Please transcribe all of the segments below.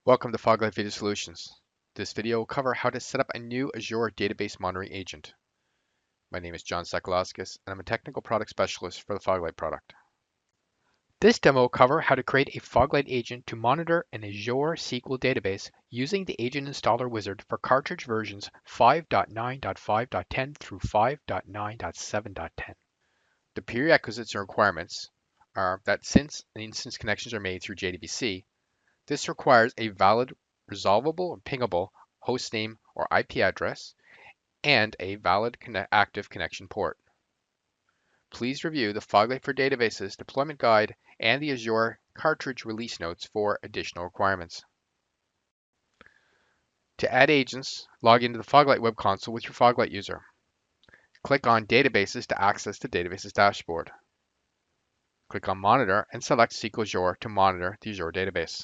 Welcome to Foglight Video Solutions. This video will cover how to set up a new Azure database monitoring agent. My name is John Sakalauskas, and I'm a technical product specialist for the Foglight product. This demo will cover how to create a Foglight agent to monitor an Azure SQL database using the agent installer wizard for cartridge versions 5.9.5.10 through 5.9.7.10. The prerequisites and requirements are that since the instance connections are made through JDBC, this requires a valid, resolvable, and pingable hostname or IP address and a valid active connection port. Please review the Foglight for Databases deployment guide and the Azure cartridge release notes for additional requirements. To add agents, log into the Foglight web console with your Foglight user. Click on Databases to access the Databases dashboard. Click on Monitor and select SQL Azure to monitor the Azure database.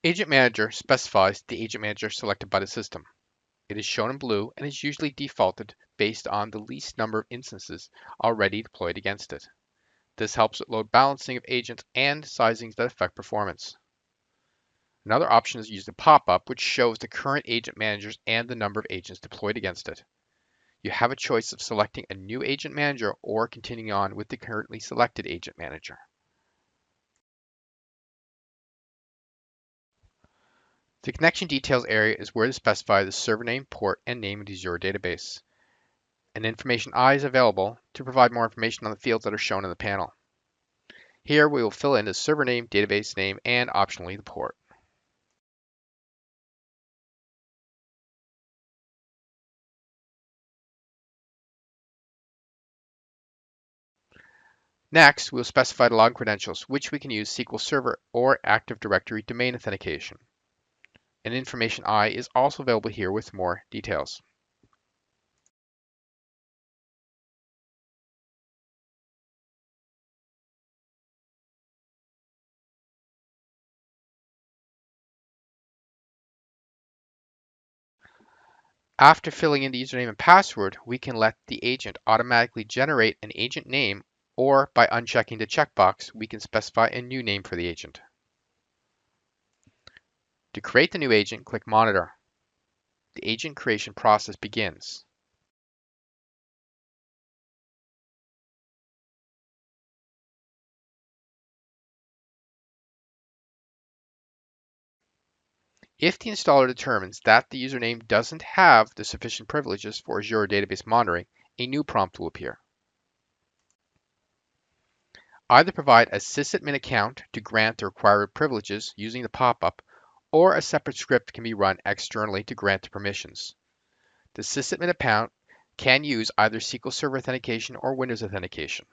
Agent Manager specifies the agent manager selected by the system. It is shown in blue and is usually defaulted based on the least number of instances already deployed against it. This helps with load balancing of agents and sizings that affect performance. Another option is to use the pop-up, which shows the current agent managers and the number of agents deployed against it. You have a choice of selecting a new agent manager or continuing on with the currently selected agent manager. The connection details area is where to specify the server name, port, and name of the Azure database. An information I is available to provide more information on the fields that are shown in the panel. Here we will fill in the server name, database name, and optionally the port. Next, we'll specify the login credentials, which we can use SQL Server or Active Directory domain authentication. An information I is also available here with more details. After filling in the username and password, we can let the agent automatically generate an agent name, or by unchecking the checkbox, we can specify a new name for the agent. To create the new agent, click Monitor. The agent creation process begins. If the installer determines that the username doesn't have the sufficient privileges for Azure database monitoring, a new prompt will appear. Either provide a sysadmin account to grant the required privileges using the pop-up, or a separate script can be run externally to grant the permissions. The sysadmin account can use either SQL Server authentication or Windows authentication.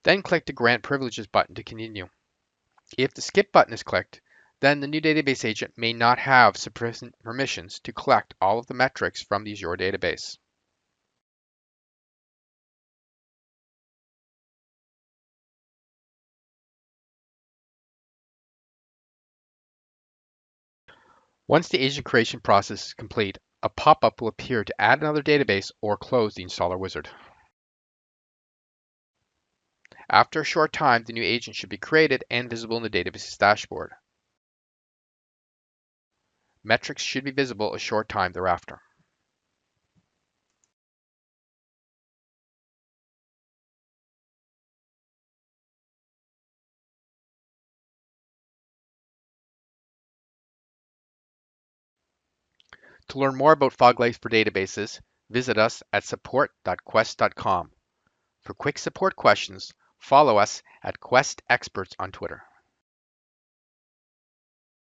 Then click the Grant Privileges button to continue. If the Skip button is clicked, then the new database agent may not have sufficient permissions to collect all of the metrics from the Azure database. Once the agent creation process is complete, a pop-up will appear to add another database or close the installer wizard. After a short time, the new agent should be created and visible in the database's dashboard. Metrics should be visible a short time thereafter. To learn more about Foglight for databases, visit us at support.quest.com. For quick support questions, follow us at Quest Experts on Twitter.